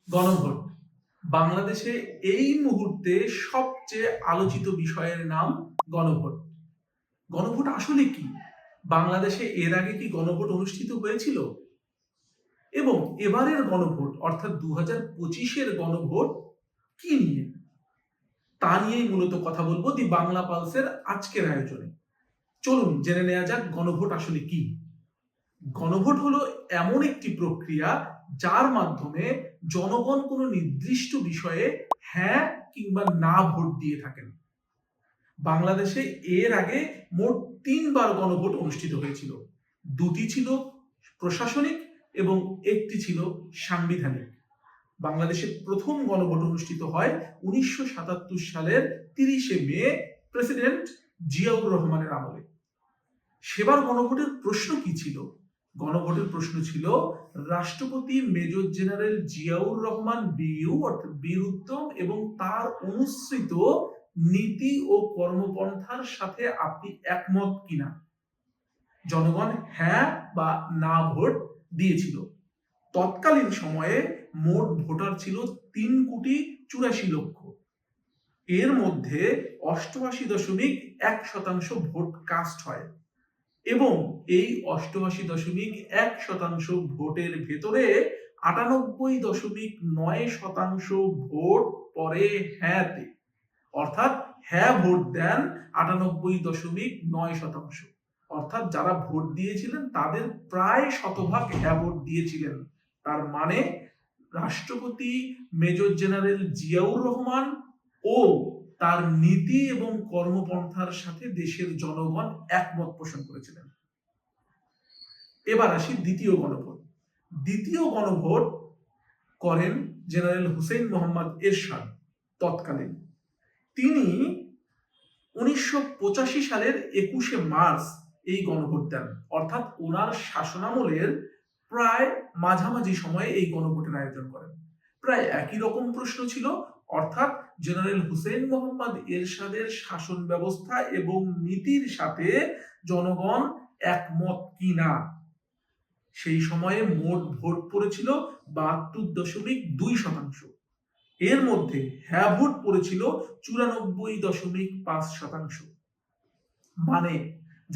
গণভোট বাংলাদেশে এই মুহূর্তে সবচেয়ে আলোচিত বিষয়ের নাম গণভোট। গণভোট আসলে কি? বাংলাদেশে এর আগে কি গণভোট অনুষ্ঠিত হয়েছিল? এবং এবারের গণভোট অর্থাৎ 2025-এর গণভোট কি নিয়ে? তা নিয়েই মূলত কথা বলবো দি বাংলা পালসের আজকের আয়োজনে। চলুন জেনে নেওয়া যাক গণভোট আসলে কি। গণভোট হলো এমন একটি প্রক্রিয়া যার মাধ্যমে জনগণ কোনো নির্দিষ্ট বিষয়ে হ্যাঁ কিংবা না ভোট দিয়ে থাকেন। বাংলাদেশে এর আগে মোট 3বার গণভোট অনুষ্ঠিত হয়েছিল। দুটি ছিল প্রশাসনিক এবং একটি ছিল সাংবিধানিক। বাংলাদেশে প্রথম গণভোট অনুষ্ঠিত হয় 1977 সালের 30শে মে প্রেসিডেন্ট জিয়াউর রহমানের আমলে। সেবার গণভোটের প্রশ্ন কি ছিল? গণভোটের প্রশ্ন ছিল রাষ্ট্রপতি major general Ziaur Rahman BU অর্থাৎ বীর উত্তম এবং তার অনুসৃত নীতি ও কর্মপন্থার সাথে আপনি একমত কিনা। জনগণ হ্যাঁ বা না ভোট দিয়েছিল। তৎকালীন সময়ে মোট ভোটার ছিল 3,84,00,000। এর মধ্যে 88.1% ভোট কাস্ট হয় এবং এই 88.1% ভোটের ভেতরে 98.9% ভোট পড়ে হ্যাঁতে, অর্থাৎ হ্যাঁ ভোট দেন 98.9%। অর্থাৎ যারা ভোট দিয়েছিলেন তাদের প্রায় শতভাগ হ্যাঁ ভোট দিয়েছিলেন। তার মানে রাষ্ট্রপতি মেজর জেনারেল জিয়াউর রহমান ও তার নীতি এবং কর্মপন্থার সাথে দেশের জনগণ একমত পোষণ করেছিলেন। এবার আসি দ্বিতীয় গণভোট। দ্বিতীয় গণভোট করেন জেনারেল হুসেইন মোহাম্মদ এরশাদ তৎকালীন। তিনি 1985 সালের 21শে মার্চ এই গণভোট দেন, অর্থাৎ ওনার শাসনামলের প্রায় মাঝামাঝি সময়ে এই গণভোটের আয়োজন করেন। প্রায় একই রকম প্রশ্ন ছিল, অর্থাৎ জেনারেল হুসেইন মোহাম্মদ এরশাদের শাসন ব্যবস্থা এবং নীতির সাথে জনগণ একমত কিনা। সেই সময়ে মোট ভোট পড়েছিল 72.2%। এর মধ্যে হ্যাঁ ভোট পড়েছিল 94.5%। মানে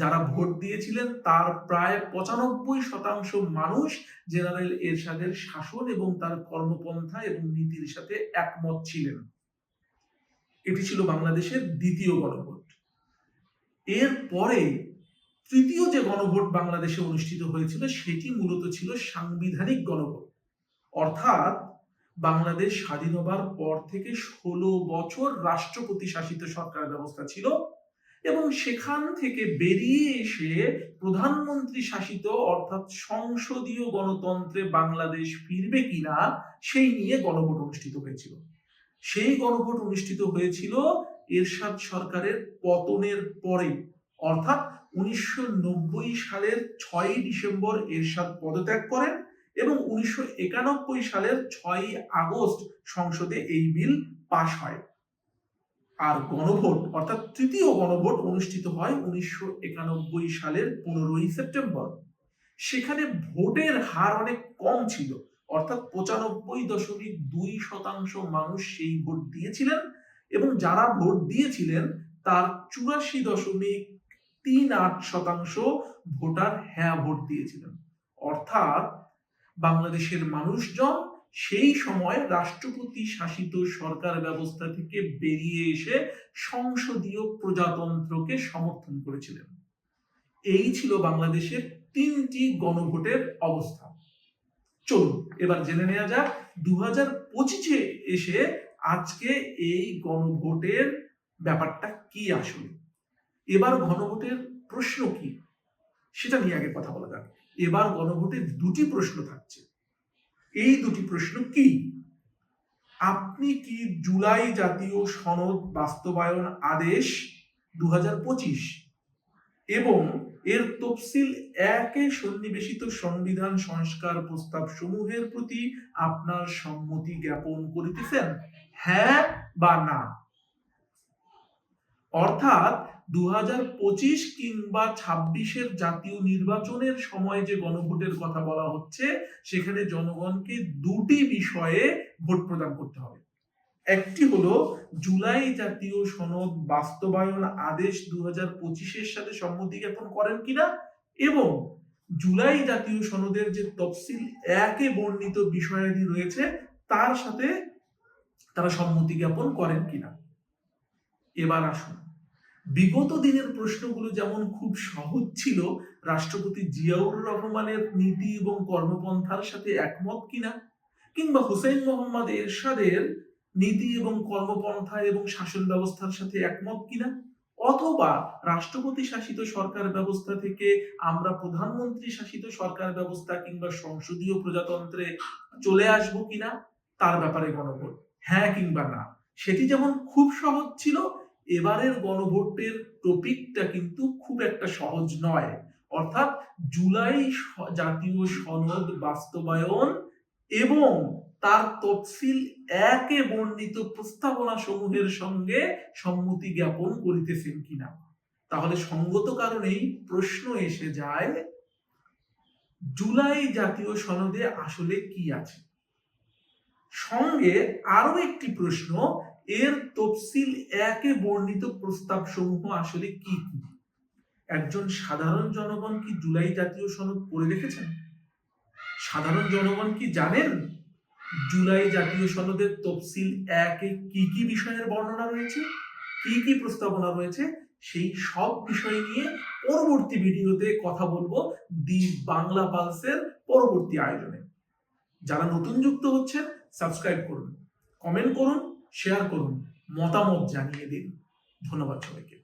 যারা ভোট দিয়েছিলেন তার প্রায় 95% মানুষ জেনারেল এরশাদের শাসন এবং তার কর্মপন্থা এবং নীতির সাথে একমত ছিলেন। এটি ছিল বাংলাদেশের দ্বিতীয় গণভোট। এর পরে তৃতীয় যে গণভোট বাংলাদেশে অনুষ্ঠিত হয়েছিল সেটি মূলত ছিল সাংবিধানিক গণভোট। অর্থাৎ বাংলাদেশ স্বাধীন হবার পর থেকে 16 বছর রাষ্ট্রপতি শাসিত সরকার ব্যবস্থা ছিল এবং সেখান থেকে বেরিয়ে এসে প্রধানমন্ত্রী শাসিত অর্থাৎ সংসদীয় গণতন্ত্রে বাংলাদেশ ফিরবে কিনা সেই নিয়ে গণভোট অনুষ্ঠিত হয়েছিল। সেই গণভোট অনুষ্ঠিত হয়েছিল এরশাদ সরকারের পতনের পরে, অর্থাৎ 1990 সালের 6ই ডিসেম্বর এরশাদ পদত্যাগ করেন এবং 1991 সালের 6ই আগস্ট সংসদে এই বিল পাশ হয়। আর গণভোট অর্থাৎ তৃতীয় গণভোট অনুষ্ঠিত হয় 1991 সালের 15ই সেপ্টেম্বর। সেখানে ভোটের হার অনেক কম ছিল, অর্থাৎ 95.2% মানুষ সেই ভোট দিয়েছিলেন এবং যারা ভোট দিয়েছিলেন তার 84.38% ভোটার হ্যাঁ ভোট দিয়েছিলেন। অর্থাৎ বাংলাদেশের মানুষজন সেই সময় রাষ্ট্রপতি শাসিত সরকার ব্যবস্থা থেকে বেরিয়ে এসে সংসদীয় প্রজাতন্ত্রকে সমর্থন করেছিলেন। এই ছিল বাংলাদেশের 3টি গণভোটের অবস্থা। চলুন এবার জেনে নেওয়া যাক 2025-এ এসে আজকে এই গণভোটের ব্যাপারটা কি আসলে। এবার গণভোটের প্রশ্ন কি সেটা নিয়ে আগে কথা বলা যাক। এবার গণভোটে দুটি প্রশ্ন থাকছে। এই দুটি প্রশ্ন কি? আপনি কি জুলাই জাতীয় সনদ বাস্তবায়ন আদেশ 2025 এবং এর তফসিল 1-এ সন্নিবেশিত সংবিধান সংস্কার প্রস্তাব সমূহের প্রতি আপনার সম্মতি জ্ঞাপন করিতেছেন, হ্যাঁ বা না? অর্থাৎ 2025 কিংবা 26-এর জাতীয় নির্বাচনের সময় যে গণভোটের কথা বলা হচ্ছে, সেখানে জনগণকে দুটি বিষয়ে ভোট প্রদান করতে হবে। একটি হলো জুলাই জাতীয় সনদ বাস্তবায়ন আদেশ 2025-এর সাথে সম্মতি জ্ঞাপন করেন কিনা, এবং জুলাই জাতীয় সনদের যে তফসিল 1-এ বর্ণিত বিষয়াদি রয়েছে তার সাথে তারা সম্মতি জ্ঞাপন করেন কিনা। এবার আসুন, বিগত দিনের প্রশ্নগুলো যেমন খুব সহজ ছিল, রাষ্ট্রপতি জিয়াউর রহমানের নীতি এবং কর্মপন্থার সাথে একমত কিনা, কিংবা হুসেইন মোহাম্মদ এরশাদের নীতি এবং কর্মপন্থা এবং শাসন ব্যবস্থার সাথে একমত কিনা, অথবা রাষ্ট্রপতি শাসিত সরকার ব্যবস্থা থেকে আমরা প্রধানমন্ত্রী শাসিত সরকার ব্যবস্থা কিংবা সংসদীয় প্রজাতন্ত্রে চলে আসব কিনা, তার ব্যাপারে গণভোট হ্যাঁ কিংবা না। সেটি যেমন খুব সহজ ছিল, এবারের গণভোটের টপিকটা কিন্তু খুব একটা সহজ নয়। অর্থাৎ জুলাই জাতীয় সনদ বাস্তবায়ন এবং তার তফসিল 1-এ বর্ণিত প্রস্তাবনা সমূহের সঙ্গে সম্মতি জ্ঞাপন করিতেছেন কিনা। তাহলে সঙ্গত কারণেই প্রশ্ন এসে যায়, জুলাই জাতীয় সনদে আসলে কি আছে। সঙ্গে আরো একটি প্রশ্ন, এর তফসিল 1-এ বর্ণিত প্রস্তাব সমূহ আসলে কি কি। একজন সাধারণ জনগণ কি জুলাই জাতীয় সনদ পড়ে দেখেছেন? সাধারণ জনগণ কি জানেন জুলাই জাতীয় সনদের তফসিল 1-এ কি কি বিষয়ের বর্ণনা রয়েছে, কি কি প্রস্তাবনা রয়েছে? সেই সব বিষয় নিয়ে পরবর্তী ভিডিওতে কথা বলবো দি বাংলা পালসের পরবর্তী আয়োজনে। যারা নতুন যুক্ত হচ্ছেন, সাবস্ক্রাইব করুন, কমেন্ট করুন, শেয়ার করুন, মতামত জানিয়ে দিন। ধন্যবাদ সবাইকে।